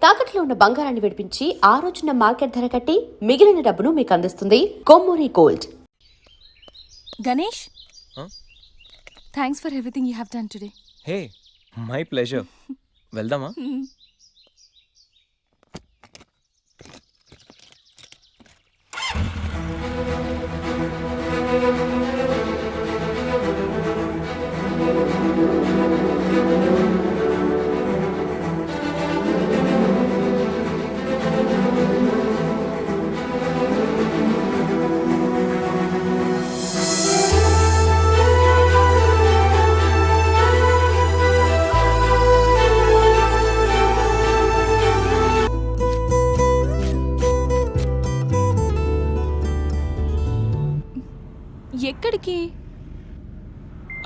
తాకట్లో ఉన్న బంగారాన్ని విడిపించి ఆ రోజున మార్కెట్ ధర కట్టి మిగిలిన డబ్బును మీకు అందిస్తుంది Kommuri gold. Ganesh, thanks for everything you have done today. Hey, my pleasure. వెళ్దామా? ఎక్కడికి?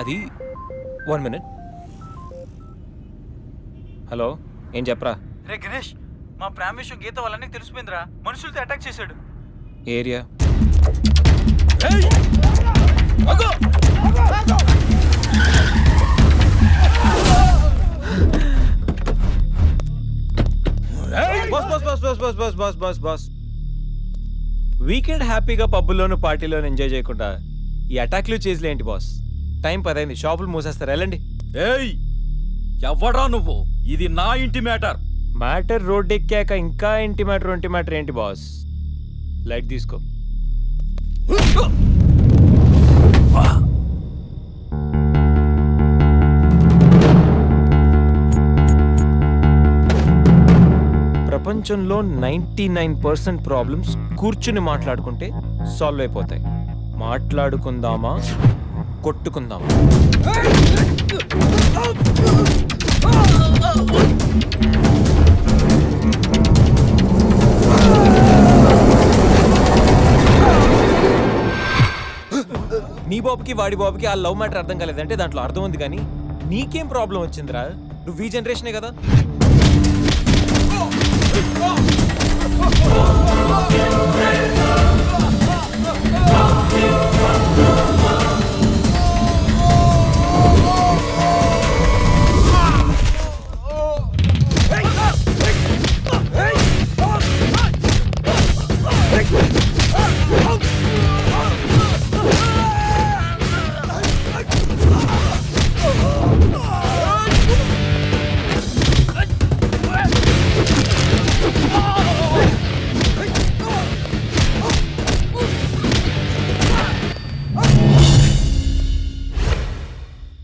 అది 1 minute. హలో, ఏం చెప్పరా? రే గణేష్, మా ప్రేమ విషయం గీత వాళ్ళని తెలిసిపోయిందిరా. మనుషులతో అటాక్ చేశాడు. Area boss. వీకెండ్ హ్యాపీగా పబ్బుల్లోను పార్టీలోను ఎంజాయ్ చేయకుండా ఈ అటాక్లు చేసిలే ఏంటి బాస్? టైం 10 అయింది, షాపులు మూసేస్తారు, వెళ్ళండి. ఏయ్, ఎవడ్రా నువ్వు? ఇది నా ఇంటి మ్యాటర్. మ్యాటర్ రోడ్ ఎక్కాక ఇంకా ఇంటి మ్యాటర్ ఏంటి బాస్? లైట్ తీసుకో. ప్రపంచంలో 99% ప్రాబ్లమ్స్ కూర్చుని మాట్లాడుకుంటే సాల్వ్ అయిపోతాయి. మాట్లాడుకుందామా, కొట్టుకుందామా? నీ బాబుకి వాడి బాబుకి ఆ లవ్ మ్యాటర్ అర్థం కాలేదంటే దాంట్లో అర్థం ఉంది, కానీ నీకేం ప్రాబ్లం వచ్చిందిరా? నువ్వు ఈ జనరేషనే కదా.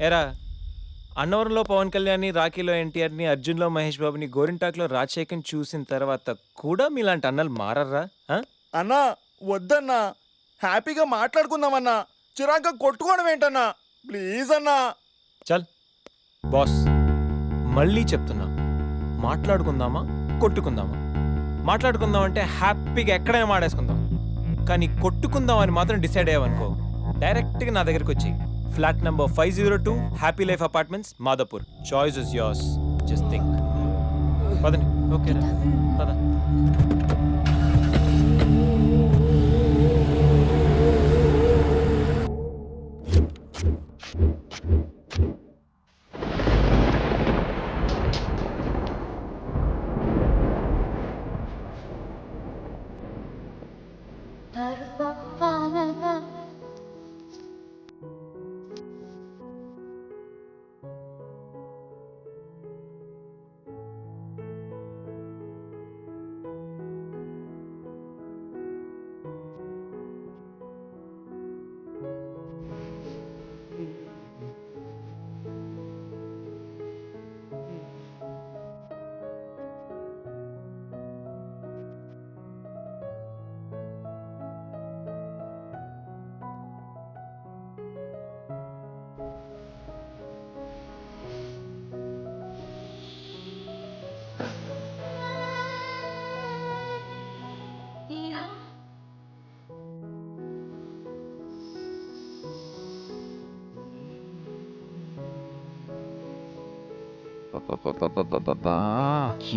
ఎరా, అన్నవరంలో పవన్ కళ్యాణ్ని, రాఖీలో ఎన్టీఆర్ని, అర్జున్లో మహేష్ బాబుని, గోరింటాక్లో రాజశేఖర్ని చూసిన తర్వాత కూడా మీలాంటి అన్నలు మారర్రా? అన్నా వద్దన్నా, హ్యాపీగా మాట్లాడుకుందామన్నా, చిరాక కొట్టుకోవడం ఏంటన్నా? ప్లీజ్ అన్నా. చల్ బాస్, మళ్ళీ చెప్తున్నా, మాట్లాడుకుందామా, కొట్టుకుందామా? మాట్లాడుకుందాం అంటే హ్యాపీగా ఎక్కడైనా మాడేసుకుందాం, కానీ కొట్టుకుందాం అని మాత్రం డిసైడ్ అయ్యావనుకో, డైరెక్ట్గా నా దగ్గరికి వచ్చి flat number 502 happy life apartments, Madhapur. Choice is yours, just think. పదండి. ఓకే, పద.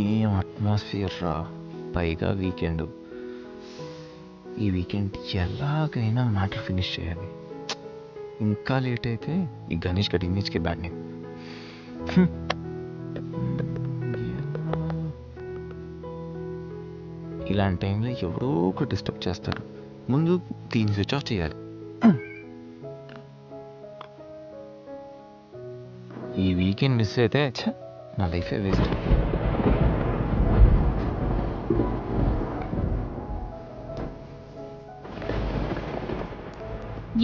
ఏం అట్మాస్ఫియర్ రా, పైగా వీకెండ్. ఈ వీకెండ్ ఎలాగైనా మ్యాటర్ ఫినిష్ చేయాలి. ఇంకా లేట్ అయితే ఈ గణేష్ గడి ఇమేజ్కి బ్యాడ్ నేమ్. ఇలాంటి టైంలో ఎవరో ఒకటి డిస్టర్బ్ చేస్తారు. ముందు దీన్ని స్విచ్ ఆఫ్ చేయాలి. ఈ వీకెండ్ మిస్ అయితే నా లైఫే వేస్ట్.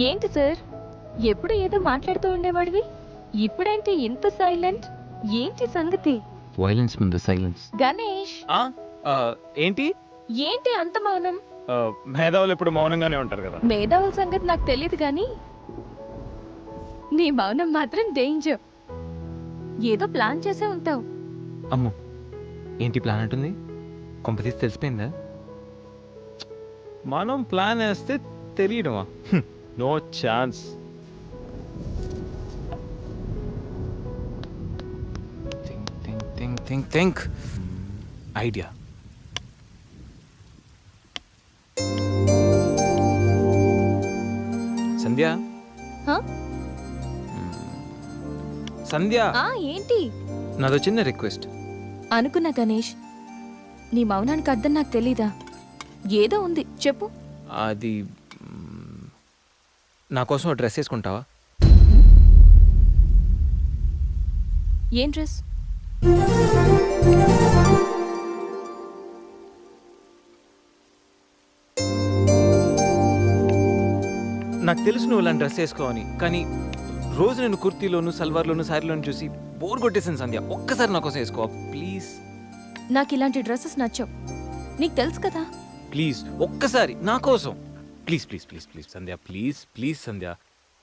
ఏంటి సార్, ఎప్పుడు ఏదో మాట్లాడుతూ ఉండేవాడివి, ఇప్పుడేంటి ఇంత సైలెంట్? ఏంటి సంగతి? వైలెన్స్ ముందు సైలెన్స్. గణేష్, ఏంటి ఏంటి అంత మౌనం? మేధావులు ఎప్పుడు మౌనంగానే ఉంటారు కదా. మేధావుల సంగతి నాకు తెలియదు కానీ నీ మౌనం మాత్రం డేంజర్. ఏదో ప్లాన్ చేసే ఉంటావు. అమ్మో, ఏంటి ప్లాన్ అంటుంది? కొంపతీసి తెలిసిపోయిందా? మనం ప్లాన్ వేస్తే తెలియడమా? No chance. Think idea. Sandhya, హా? సంధ్య, ఏంటి? నాదో చిన్న రిక్వెస్ట్. అనుకున్నా గణేష్, నీ మౌనానికి అర్థం నాకు తెలీదా? ఏదో ఉంది, చెప్పు. అది నా కోసం ఒక డ్రెస్ వేసుకుంటావా? ఏం డ్రెస్? నాకు తెలుసు నువ్వు ఇలాంటి డ్రెస్ వేసుకోవని, కానీ రోజు నేను కుర్తీలోను సల్వార్లోను శారీలోను చూసి బోర్ కొట్టేసాను సంధ్య. ఒక్కసారి నా కోసం వేసుకోవా ప్లీజ్? నాకు ఇలాంటి డ్రెస్సెస్ నచ్చవు, నీకు తెలుసు కదా. ప్లీజ్ ఒక్కసారి నా కోసం. Please please please please Sandhya, please please Sandhya,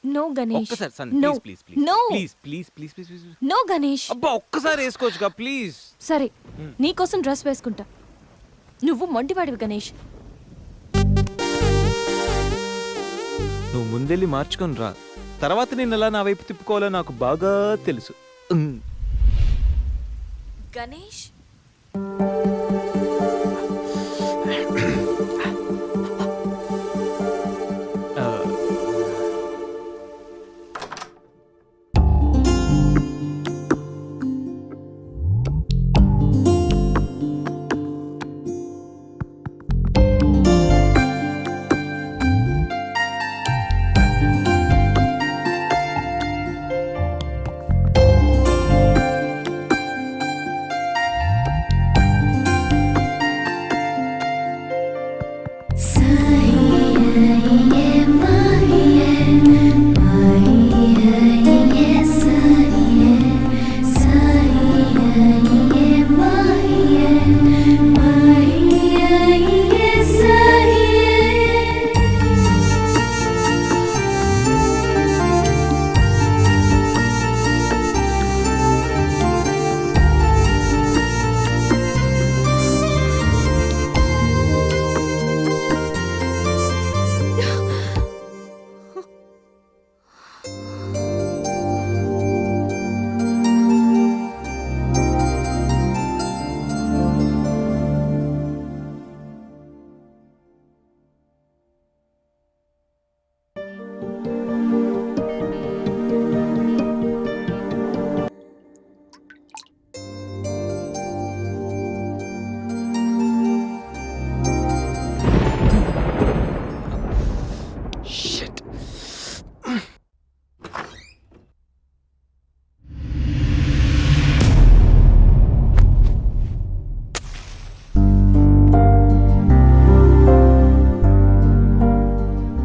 no Ganesh, ఒక్కసారి Sandhya, No. Please please please No. Please please please please please. No Ganesh. అబ్బా ఒక్కసారి వేసుకోవచ్చుగా ప్లీజ్. సరే, నీకోసం డ్రెస్ వేసుకుంటా. నువ్వు మొండివాడివి గణేష్. నువ్వు ముందెళ్ళి మార్చుకొని రా, తర్వాత నేను ఎలా నా వైపు తిప్పుకోవాలో నాకు బాగా తెలుసు. Ganesh,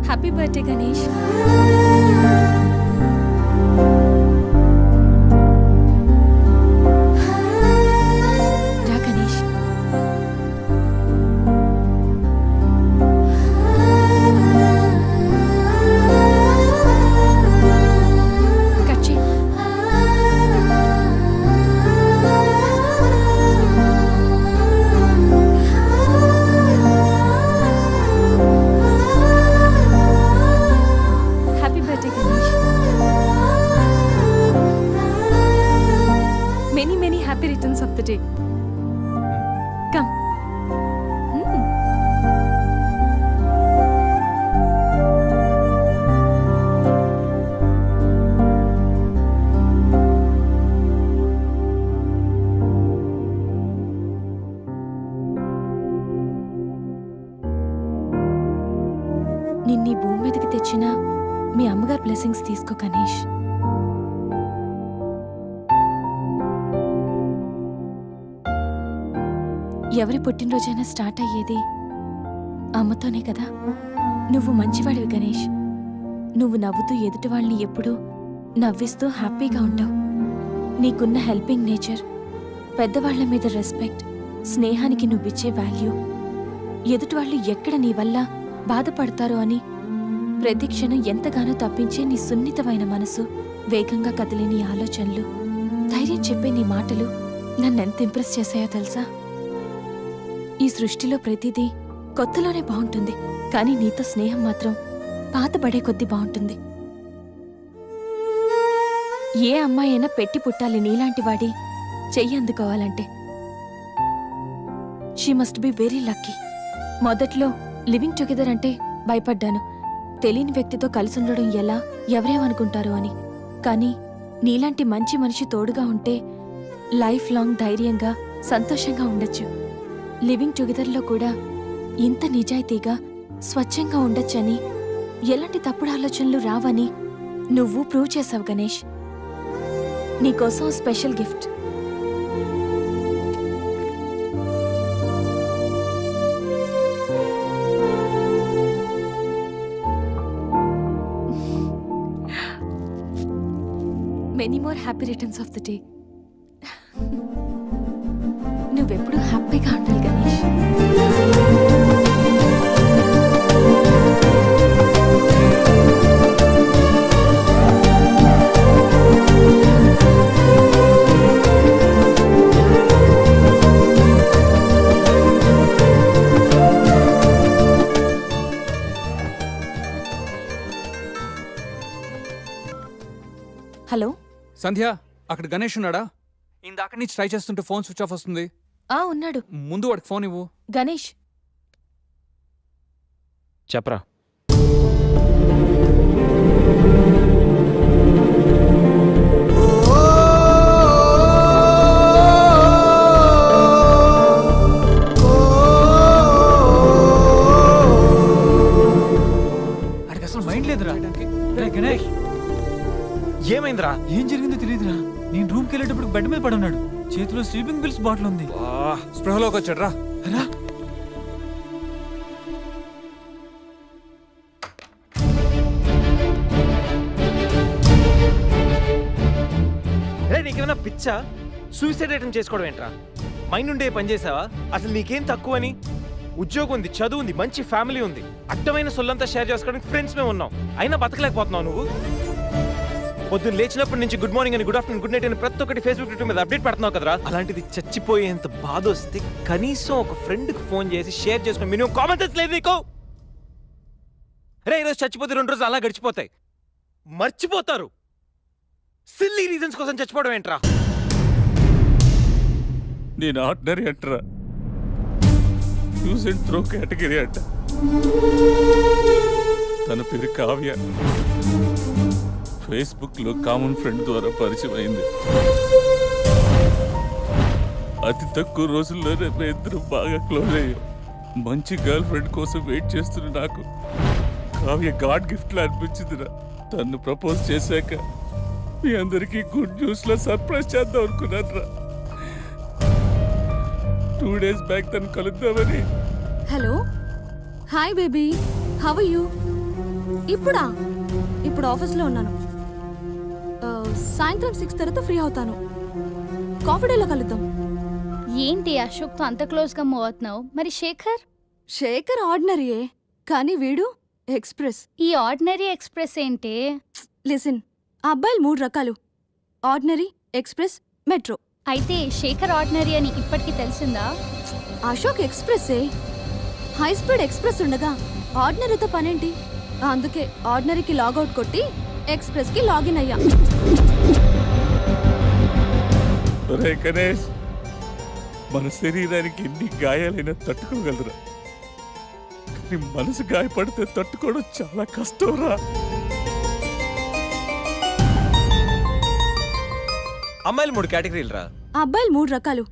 happy birthday Ganesh. రా గణేష్. కట్ చేయి. నిన్నీ భూమి మీదకి తెచ్చిన మీ అమ్మగారి బ్లెస్సింగ్స్ తీసుకో గణేష్. ఎవరి పుట్టినరోజైనా స్టార్ట్ అయ్యేది అమ్మతోనే కదా. నువ్వు మంచివాడివి గణేష్. నువ్వు నవ్వుతూ ఎదుటి వాళ్ళని ఎప్పుడూ నవ్విస్తూ హ్యాపీగా ఉంటావు. నీకున్న హెల్పింగ్ నేచర్, పెద్దవాళ్ల మీద రెస్పెక్ట్, స్నేహానికి నువ్విచ్చే వాల్యూ, ఎదుటివాళ్లు ఎక్కడ నీ వల్ల బాధపడతారో అని ప్రతి క్షణం ఎంతగానో తప్పించే నీ సున్నితమైన మనసు, వేగంగా కదిలే నీ ఆలోచనలు, ధైర్యం చెప్పే నీ మాటలు నన్నెంత ఇంప్రెస్ చేశాయో తెలుసా? ఈ సృష్టిలో ప్రతిదీ కొత్తలోనే బాగుంటుంది, కానీ నీతో స్నేహం మాత్రం పాతబడే కొద్దీ బాగుంటుంది. ఏ అమ్మాయి అయినా పెట్టి పుట్టాలి నీలాంటి వాడి చెయ్యి అందుకోవాలంటే. She must be very lucky. మొదట్లో లివింగ్ టుగెదర్ అంటే భయపడ్డాను, తెలియని వ్యక్తితో కలిసి ఉండడం ఎలా, ఎవరేమనుకుంటారో అని. కానీ నీలాంటి మంచి మనిషి తోడుగా ఉంటే లైఫ్ లాంగ్ ధైర్యంగా సంతోషంగా ఉండొచ్చు. లివింగ్ టుగెదర్లో కూడా ఇంత నిజాయితీగా స్వచ్ఛంగా ఉండొచ్చని, ఎలాంటి తప్పుడు ఆలోచనలు రావని నువ్వు ప్రూవ్ చేసావు గణేష్. నీకోసం special gift. Many more happy returns of the day. నువ్వెప్పుడు హ్యాపీగా ఉండాలి గణేష్. హలో. సంధ్య, అక్కడ గణేష్ ఉన్నాడా? ఇందాక నుంచి ట్రై చేస్తుంటే ఫోన్ స్విచ్ ఆఫ్ వస్తుంది. ఉన్నాడు. ముందు వాడికి ఫోన్ ఇవ్వు. గణేష్, చెప్పరా. అడికి అసలు మైండ్ లేదురా. రే గణేష్, ఏమైందిరా? ఏం జరిగిందో తెలియదురా. నేను రూమ్కి వెళ్ళేటప్పుడు బెడ్ మీద పడి ఉన్నాడు, చేతిలో స్లీపింగ్ పిల్స్ బాటిల్ ఉంది. స్పృహలోకి వచ్చాడు రా. రా. రే, నీకేమైనా పిచ్చా? సూసైడ్ అటెంప్ట్ చేసుకోవడం ఏంట్రా? మైండ్ ఉండే పని చేసావా? అసలు నీకేం తక్కువని? ఉద్యోగం ఉంది, చదువు ఉంది, మంచి ఫ్యామిలీ ఉంది, అడ్డమైన సొల్లంతా షేర్ చేసుకోవడానికి ఫ్రెండ్స్ మేము ఉన్నాం. అయినా బతకలేకపోతున్నావు నువ్వు. పొద్దున్న లేచినప్పటి నుంచి గుడ్ మార్నింగ్ అని, గుడ్ ఆఫ్టర్నూన్, గుడ్ నైట్ అని ప్రతి ఒక్కటి ఫేస్బుక్ ట్విట్టర్ మీద అప్డేట్ పెడుతున్నావు కదరా. అలాంటిది చచ్చిపోయేంత బాధ వస్తే కనీసం ఒక ఫ్రెండ్కి ఫోన్ చేసి షేర్ చేసుకుని మినిమం కామన్ సెన్స్ లేదు నీకు? రే, ఈరోజు చచ్చిపోతే 2 రోజులు అలా గడిచిపోతాయి, మర్చిపోతారు. సిల్లీ రీజన్స్ కోసం చచ్చిపోవడం ఏంట్రా? నేను ఆర్డినరీ అంటరా, యూజ్ అండ్ త్రో కేటగిరీ అంట. తన పేరు కావ్య. ఫేస్బుక్ లో కామన్ ఫ్రెండ్ ద్వారా పరిచయం అయింది. అతి తక్కువ రోజుల్లోనే మేము ఇద్దరు బాగా క్లోజ్ అయ్యాం. మంచి గర్ల్ ఫ్రెండ్ కోసం వెయిట్ చేస్తున్న నాకు కావ్య గాడ్ గిఫ్ట్ లా అనిపించిందిరా. తను ప్రపోజ్ చేశాక మీ అందరికీ గుడ్ న్యూస్ లో సర్ప్రైజ్ చేద్దాం అనుకున్నాను రా. 2 days బ్యాక్ తను కలుద్దామని. Hello. Hi baby, how are you? ఇప్పుడు ఆఫీస్లో ఉన్నాను. సాయంత్రం 6 తర్వాత ఫ్రీ అవుతాను. కాఫీ డేలో కలుద్దాం. ఏంటి అశోక్తో అంత క్లోజ్గా మూవ్ అవుతున్నావు? మరి శేఖర్? శేఖర్ ఆర్డినరీయే, కానీ వీడు ఎక్స్ప్రెస్. ఈ ఆర్డినరీ ఎక్స్ప్రెస్ ఏంటి? లిసన్, ఆ అబ్బాయిలు 3 రకాలు: ఆర్డినరీ, ఎక్స్ప్రెస్, మెట్రో. అయితే శేఖర్ ఆర్డినరీ అని ఇప్పటికి తెలిసిందా? అశోక్ ఎక్స్ప్రెస్సే. హై స్పీడ్ ఎక్స్ప్రెస్ ఉండగా ఆర్డినరీతో పనేంటి? అందుకే ఆర్డినరీకి లాగౌట్ కొట్టి ఎక్స్ప్రెస్కి లాగిన్ అయ్యా. ఒరే గణేష్, మన శరీరానికి ఎన్ని గాయాలైనా తట్టుకోగలరా, కానీ మనసు గాయపడితే తట్టుకోవడం చాలా కష్టంరా. అమ్మాయిలు 3 కేటగిరీలు రా. ఆ అబ్బాయిలు 3 రకాలు: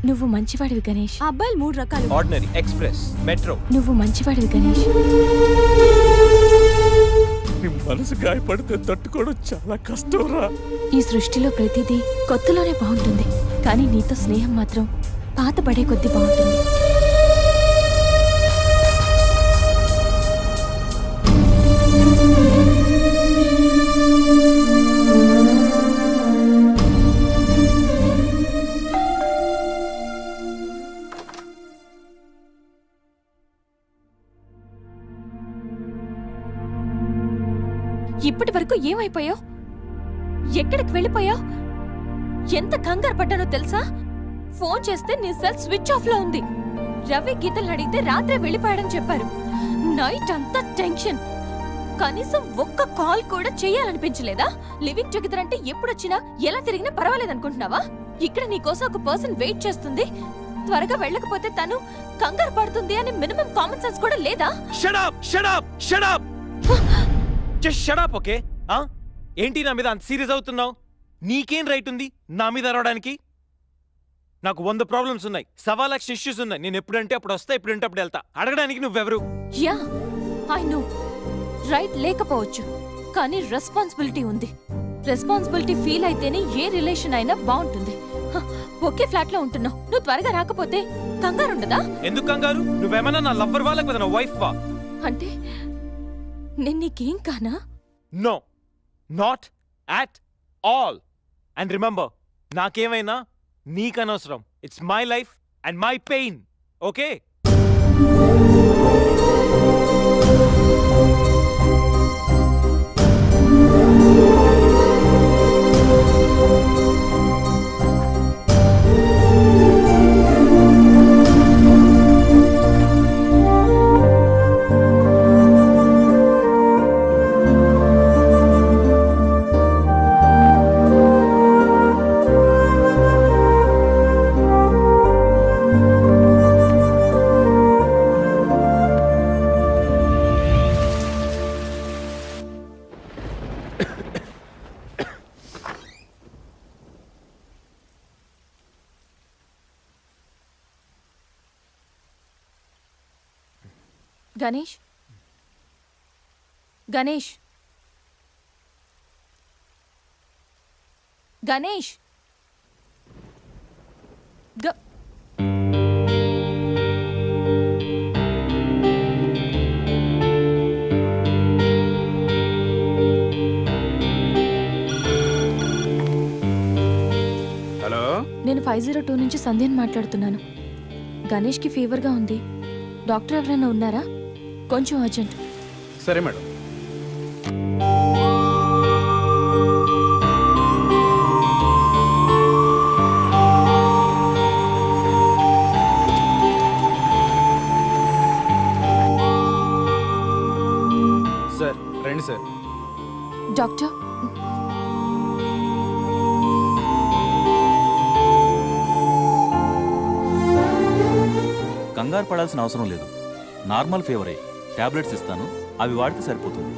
నువ్వు మంచివాడివి గణేష్. ఆ అబ్బాయిలు 3 రకాలు. Ordinary, express, metro. నువ్వు మంచివాడివి గణేష్. నీ మనసు గాయపడితే తట్టుకోవడం చాలా కష్టం రా. ఈ సృష్టిలో ప్రతిదీ కొత్తలోనే బాగుంటుంది, కానీ నీతో స్నేహం మాత్రం పాత పడే కొద్దీ బాగుంటుంది. ఇప్పటి వరకు ఏమైపోయావు? ఎక్కడికి వెళ్ళిపోయావు? ఎంత కంగారు పడ్డానో తెలుసా? ఫోన్ చేస్తే నీ సెల్ స్విచ్ ఆఫ్ లో ఉంది. రవి గీతలు అడిగితే రాత్రే వెళ్ళిపోయాడని చెప్పారు. నైట్ అంతా టెన్షన్. కనీసం ఒక్క కాల్ కూడా చేయాలనిపించలేదా? లివింగ్ టుగెదర్ అంటే ఎప్పుడొచ్చినా ఎలా తిరిగినా పర్వాలేదనుకుంటున్నావా? ఇక్కడ నీకోసం ఒక పర్సన్ వెయిట్ చేస్తుంది. త్వరగా వెళ్ళకపోతే తను కంగారు పడుతుంది అని మినిమం కామన్ సెన్స్ కూడా లేదా? Shut up, shut up, shut up. Just shut up, okay? ఏంటి నా మీద అంత సీరియస్ అవుతున్నావు? నీకేం రైట్ ఉంది నా మీద అరవడానికి? నాకు 100 ప్రాబ్లమ్స్ ఉన్నాయి, 1,00,000 ఇష్యూస్ ఉన్నాయి. నేను ఎప్పుడంటే అప్పుడు వస్తా, ఎప్పుడంటే అప్పుడు వెళ్తా. అడగడానికి నువ్వెవరు? యా ఐ నో, రైట్ లేకపోవచ్చు, కానీ రెస్పాన్సిబిలిటీ ఉంది. రెస్పాన్సిబిలిటీ ఫీల్ అయితేనే ఏ రిలేషన్ అయినా బాగుంటుంది. ఒకే ఫ్లాట్ లో ఉంటున్నావు, నువ్వు త్వరగా రాకపోతే కంగారు ఉండదా? ఎందుకు కంగారు? నువ్వేమన్నా నా లవ్వర్ వాళ్ళకి నా వైఫ్ వా? అంటే నేను నీకేం కానా? No, not at all. And remember, నాకేమైనా నీకనవసరం. It's my life and my pain, okay? Ganesh, Ganesh, Ganesh, hello, నేను 502 నుంచి సంధ్యని మాట్లాడుతున్నాను. గణేష్కి ఫీవర్గా ఉంది. డాక్టర్ ఎవరైనా ఉన్నారా? కొంచెం అర్జెంట్. సరే మేడం. సార్ రండి సార్. డాక్టర్, కంగారు పడాల్సిన అవసరం లేదు. నార్మల్ ఫీవరే. టాబ్లెట్స్ ఇస్తాను, అవి వాడితే సరిపోతుంది.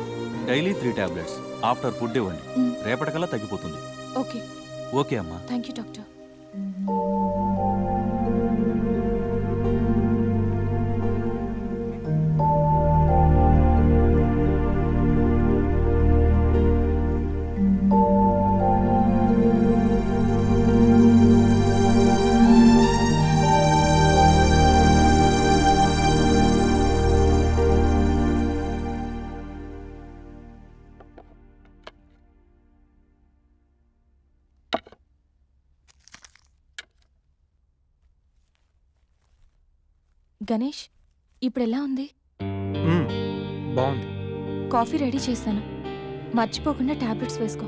Daily 3 tablets. ఆఫ్టర్ ఫుడ్ ఇవ్వండి, రేపటికల్లా తగ్గిపోతుంది. ఓకే. ఓకే అమ్మా. Thank you doctor. గణేష్, ఇప్పుడు ఎలా ఉంది? బాగుంది. కాఫీ రెడీ చేశాను, మర్చిపోకుండా టాబ్లెట్స్ వేసుకో.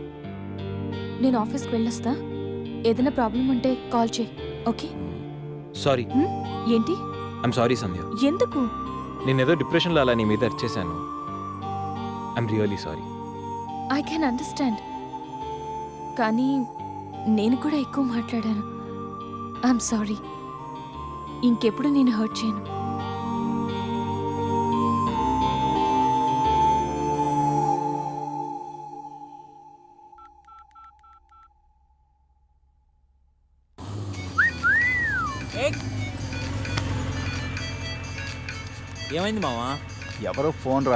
నేను ఆఫీస్కి వెళ్ళొస్తా. ఏదైనా ప్రాబ్లం ఉంటే కాల్ చేయి, ఓకే? సారీ. ఏంటి? I'm sorry Sandhya. ఎందుకు? నేనేదో డిప్రెషన్లో అలా నీ మీద అరిచేశాను. I'm really sorry. I can understand, కానీ నేను కూడా ఎక్కువ మాట్లాడాను. I'm sorry. ఇంకెప్పుడు నేను హర్ట్ చేయను. ఏమైంది మావా? ఎవరో ఫోన్ రా